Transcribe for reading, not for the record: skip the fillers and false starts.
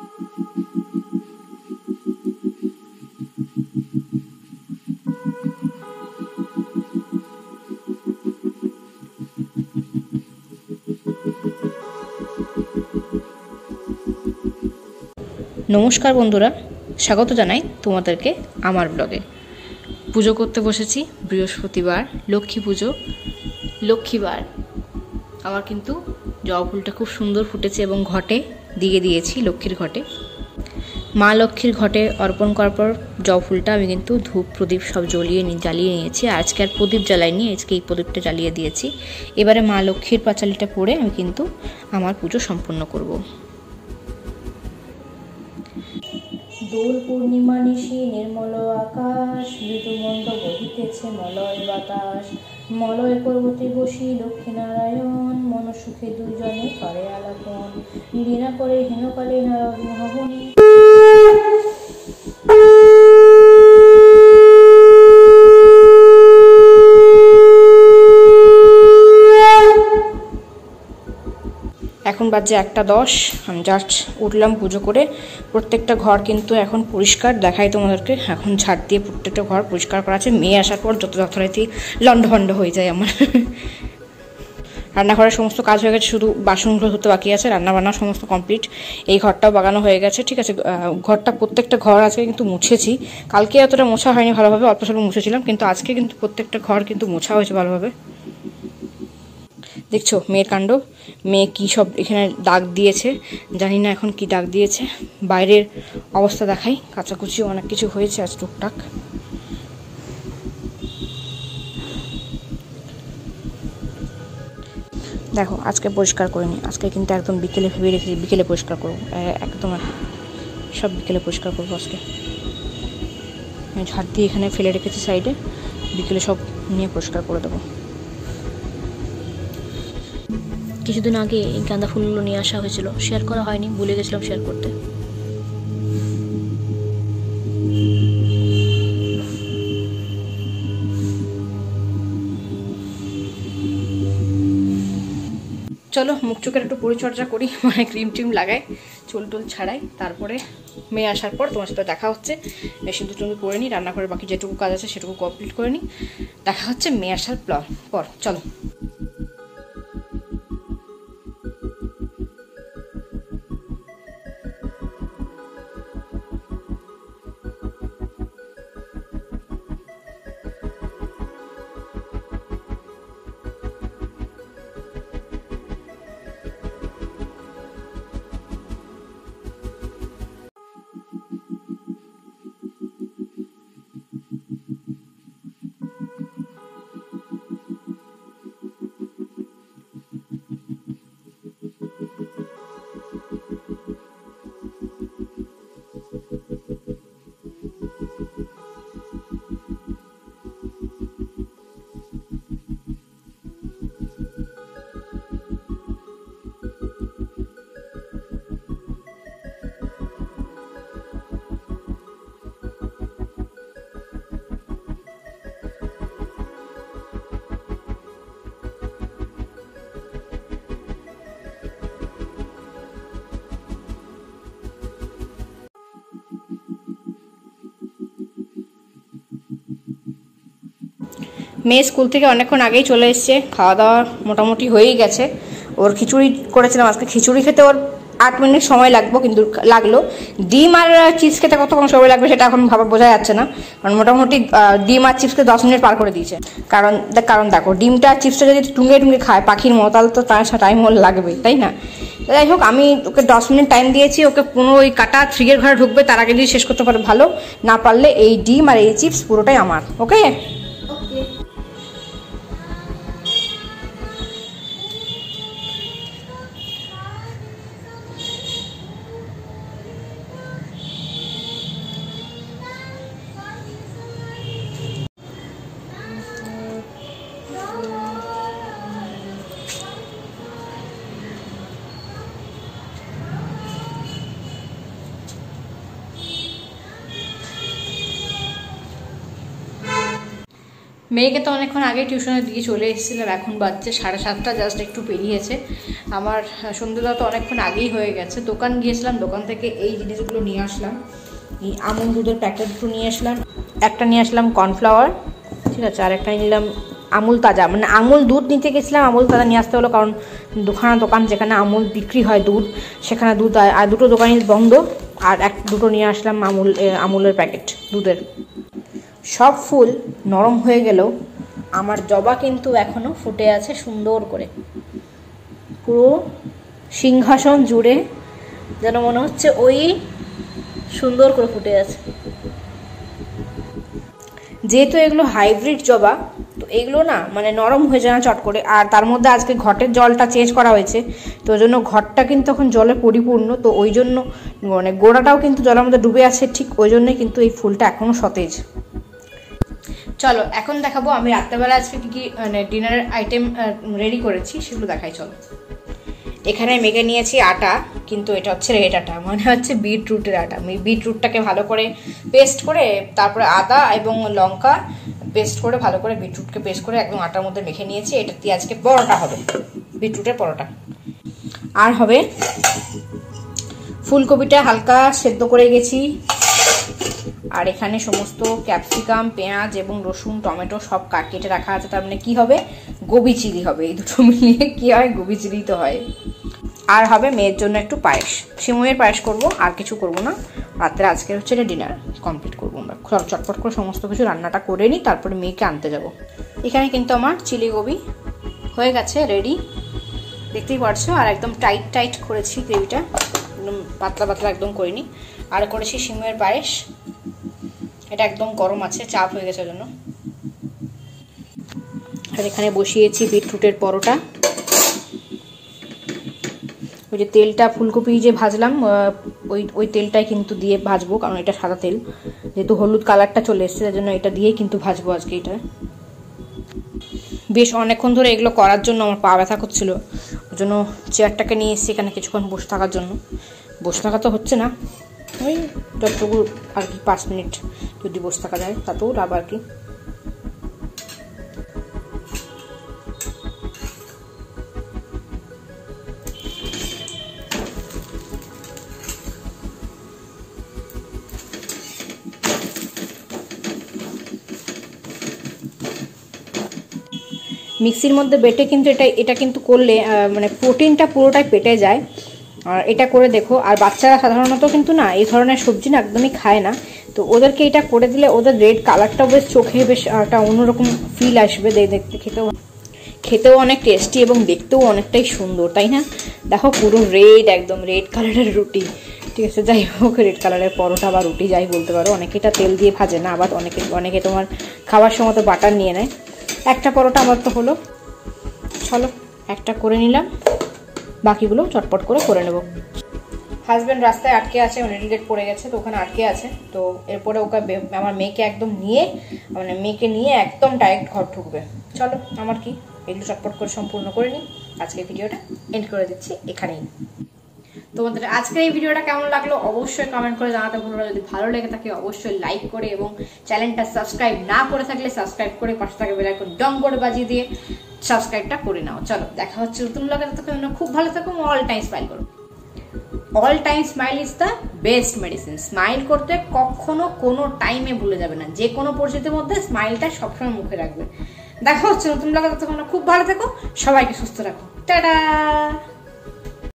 নমস্কার বন্ধুরা, স্বাগত জানাই তোমাদেরকে আমার ব্লগে। পুজো করতে বসেছি, বৃহস্পতিবার, লক্ষ্মী পুজো, লক্ষ্মীবার। আমার কিন্তু জবা ফুলটা খুব সুন্দর ফুটেছে এবং ঘটে দিয়ে দিয়েছি, লক্ষ্মীর ঘটে। মা লক্ষ্মীর ঘটে অর্পণ করার পর জবা ফুলটা আমি কিন্তু ধূপ প্রদীপ সব জ্বালিয়ে নিয়েছি। আজকে আর প্রদীপ জ্বালাইনি, আজকে এই প্রদীপটা জ্বালিয়ে দিয়েছি। এবারে মা লক্ষ্মীর পাঁচালিটা পরে আমি কিন্তু আমার পুজো সম্পন্ন করব। দোল পূর্ণিমা নিশি নির্মল আকাশ, মৃদুমন্দ বহিতেছে মলয় বাতাস। মলয় পর্বতে বসি লক্ষ্মীনারায়ণ, মনসুখে দুইজনে করে আলাপন। বিনা করে হেনকালে নারদ মহাবনী। এখন বাজে 1:10। আমি জাস্ট উঠলাম পুজো করে। প্রত্যেকটা ঘর কিন্তু এখন পরিষ্কার, দেখাই তোমাদেরকে। এখন ঝাড় দিয়ে প্রত্যেকটা ঘর পরিষ্কার করা আছে। মেয়ে আসার পর যত যথারীতি লন্ডভন্ড হয়ে যায় আমার। রান্নাঘরের সমস্ত কাজ হয়ে গেছে, শুধু বাসনগুলো ধুতে বাকি আছে। রান্নাবান্না সমস্ত কমপ্লিট। এই ঘরটাও বাগানো হয়ে গেছে, ঠিক আছে। ঘরটা প্রত্যেকটা ঘর আজকে কিন্তু মুছেছি। কালকে এতটা মোছা হয়নি ভালোভাবে, অল্প স্বল্প মুছেছিলাম, কিন্তু আজকে কিন্তু প্রত্যেকটা ঘর কিন্তু মোছা হয়েছে ভালোভাবে। দেখছো মেয়ের কাণ্ড। মেয়ে কী সব এখানে দাগ দিয়েছে, জানি না এখন কি দাগ দিয়েছে। বাইরের অবস্থা দেখাই, কাচাকুচি অনেক কিছু হয়েছে আজ টুকটাক। দেখো আজকে পরিষ্কার করিনি, আজকে কিন্তু একদম বিকেলে ভেবে রেখেছি বিকেলে পরিষ্কার করবো, একদম সব বিকেলে পরিষ্কার করবো আজকে। ঝাড় দিয়ে এখানে ফেলে রেখেছি সাইডে, বিকেলে সব নিয়ে পরিষ্কার করে দেবো। কিছুদিন আগে এই গাঁদা ফুলগুলো নিয়ে আসা হয়েছিল, শেয়ার করা হয়নি, ভুলে গেছিলাম শেয়ার করতে। চলো মুখ চোখের একটু পরিচর্যা করি, মানে ক্রিম টিম লাগাই, চুল টুল ছাড়াই, তারপরে মেয়ে আসার পর তোমার সাথে দেখা হচ্ছে। সিঁদুর টিন্দুর করে নিই, রান্নাঘরের বাকি যেটুকু কাজ আছে সেটুকু কমপ্লিট করে নিই। দেখা হচ্ছে মেয়ে আসার পর। চলো। মেয়ে স্কুল থেকে অনেকক্ষণ আগেই চলে এসছে, খাওয়া দাওয়া মোটামুটি হয়েই গেছে। ওর খিচুড়ি করেছিলাম আজকে, খিচুড়ি খেতে ওর 8 মিনিট সময় লাগলো। ডিম আর চিপস খেতে কতক্ষণ সময় লাগবে সেটা এখন বোঝা যাচ্ছে না, কারণ মোটামুটি ডিম আর চিপসকে 10 মিনিট পার করে দিয়েছে। কারণ দেখো, ডিমটা আর চিপসটা যদি টুঙ্গে খায় পাখির মতো, তাহলে তো তার টাইম ওর লাগবেই, তাই না? যাই হোক, আমি ওকে 10 মিনিট টাইম দিয়েছি। ওকে পুরো ওই কাটা 3 ঘরে ঢুকবে, তার আগে যদি শেষ করতে পারে ভালো, না পারলে এই ডিম আর এই চিপস পুরোটাই আমার। ওকে। মেয়েকে তো অনেকক্ষণ আগে টিউশনের দিকে চলে এসেছিলাম, এখন বাজছে 7:30, জাস্ট একটু পেরিয়েছে। আমার সন্ধ্যেটা তো অনেকক্ষণ আগেই হয়ে গেছে। দোকান গিয়েছিলাম, দোকান থেকে এই জিনিসগুলো নিয়ে আসলাম। এই আমুল দুধের প্যাকেট দুটো নিয়ে আসলাম, একটা নিয়ে আসলাম কর্নফ্লাওয়ার, ঠিক আছে, আর একটা নিলাম আমুল তাজা। মানে আমুল দুধ নিতে গেছিলাম, আমুল তাজা নিয়ে আসতে হলো, কারণ দোকান যেখানে আমুল বিক্রি হয় দুধ, সেখানে দুধ আর দুটো দোকানই বন্ধ। আর দুটো নিয়ে আসলাম আমুলের প্যাকেট দুধের। সব ফুল নরম হয়ে গেলেও আমার জবা কিন্তু এখনো ফুটে আছে সুন্দর করে, পুরো সিংহাসন জুড়ে যেন মনে হচ্ছে ওই সুন্দর করে ফুটে আছে। যেহেতু এগুলো হাইব্রিড জবা, তো এগুলো না মানে নরম হয়ে যায় না চট করে। আর তার মধ্যে আজকে ঘটের জলটা চেঞ্জ করা হয়েছে, তো ওই জন্য ঘরটা কিন্তু এখন জলে পরিপূর্ণ, তো ওই জন্য মানে গোড়াটাও কিন্তু জলের মধ্যে ডুবে আছে, ঠিক ওই জন্যই কিন্তু এই ফুলটা এখনও সতেজ। চলো এখন দেখাবো আমি রাত্রেবেলা আজকে কী কী মানে ডিনারের আইটেম রেডি করেছি, সেগুলো দেখাই। চলো, এখানে মেখে নিয়েছি আটা, কিন্তু এটা হচ্ছে রেড আটা, মানে হচ্ছে বিটরুটের আটা। আমি বিটরুটটাকে ভালো করে পেস্ট করে, তারপরে আদা এবং লঙ্কা পেস্ট করে, ভালো করে বিটরুটকে পেস্ট করে একদম আটার মধ্যে মেখে নিয়েছি। এটা দিয়ে আজকে পরোটা হবে, বিটরুটের পরোটা। আর হবে ফুলকপিটা হালকা সেদ্ধ করে গেছি, আর এখানে সমস্ত ক্যাপসিকাম, পেঁয়াজ এবং রসুন, টমেটো সব কেটে রাখা আছে। তার মানে কি হবে, গোবি চিলি হবে। এই দুটো মিলিয়ে কি হয়, গোবি চিলি তো হয়। আর হবে মেয়ের জন্য একটু পায়েস, সিমইয়ের পায়েস করব, আর কিছু করব না। রাত্রে আজকে হচ্ছে এটা ডিনার কমপ্লিট করবো আমরা। চটপট করে সমস্ত কিছু রান্নাটা করে নিই, তারপরে মেয়েকে আনতে যাব। এখানে কিন্তু আমার চিলি গোবি হয়ে গেছে, রেডি, দেখতেই পারছো। আর একদম টাইট করেছি গ্রেভিটা, একদম পাতলা একদম করিনি। আর করেছি সিমইয়ের পায়েস, এটা একদম গরম আছে, চাপ হয়ে গেছে জন্য। আর এখানে বসিয়েছি বিটরুটের পরোটা। ওই যে তেলটা ফুলকপি যে ভাজলাম, ওই তেলটাই কিন্তু দিয়ে ভাজবো, কারণ এটা সাদা তেল, যেহেতু হলুদ কালারটা চলে এসছে, তার জন্য এটা দিয়েই কিন্তু ভাজবো আজকে। এটা বেশ অনেকক্ষণ ধরে এগুলো করার জন্য আমার পা ব্যথা করছিল, ওই জন্য চেয়ারটাকে নিয়ে এসেছি এখানে কিছুক্ষণ বসে থাকার জন্য। বসে থাকা তো হচ্ছে না, ওই যতটুকু আর কি 5 মিনিট যদি বসে থাকা যায় তাতেও লাভ আর কি। মিক্সির মধ্যে বেটে কিন্তু এটা কিন্তু করলে মানে প্রোটিনটা পুরোটাই পেটে যায়। আর এটা করে দেখো। আর বাচ্চারা সাধারণত কিন্তু না এই ধরনের সবজি না একদমই খায় না, তো ওদেরকে এটা করে দিলে ওদের রেড কালারটাও বেশ চোখে বেশ একটা অন্যরকম ফিল আসবে, দেখতে খেতেও অনেক টেস্টি এবং দেখতেও অনেকটাই সুন্দর, তাই না? দেখো পুরো রেড, একদম রেড কালারের রুটি, ঠিক আছে। যাই হোক, রেড কালারের পরোটা বা রুটি যাই বলতে পারো। অনেকে এটা তেল দিয়ে ভাজে না, আবার অনেকে তোমার খাওয়ার সময় তো বাটার নিয়ে নেয়। একটা পরোটা আমার তো হলো, চলো একটা করে নিলাম, বাকিগুলো চটপট করে নেব। হাজব্যান্ড রাস্তায় আটকে আছে, রেডি ডেট পড়ে গেছে, তো ওখানে আটকে আছে। তো এরপরে ওকে আমার মেয়েকে একদম নিয়ে, মানে মেয়েকে নিয়ে একদম ডাইরেক্ট ঘর ঢুকবে। চলো, আমার কি এগুলো চটপট করে সম্পূর্ণ করে নিই। আজকে ভিডিওটা এন্ড করে দিচ্ছি এখানেই। তোমাদের আজকের এই ভিডিওটা কেমন লাগলো অবশ্যই কমেন্ট করে জানাতে ভুলো না। যদি ভালো লেগে থাকে অবশ্যই লাইক করে, এবং চ্যানেলটা সাবস্ক্রাইব না করে থাকলে সাবস্ক্রাইব করে পাশে থাকা বেল আইকন ডং করে বাজিয়ে দিয়ে সাবস্ক্রাইবটা করে নাও। চলো, দেখা হচ্ছে নতুন ব্লগে। ততক্ষণ খুব ভালো থাকো, অল টাইম স্মাইল করো। All time smile is the best medicine. Smile করতে কখনো কোনো টাইমে ভুলে যাবে না, যে কোনো পরিস্থিতির মধ্যে স্মাইলটা সবসময় মুখে রাখবে। দেখা হচ্ছে নতুন ব্লগে, ততক্ষণ খুব ভালো থেকো, সবাইকে সুস্থ রাখো, টাটা।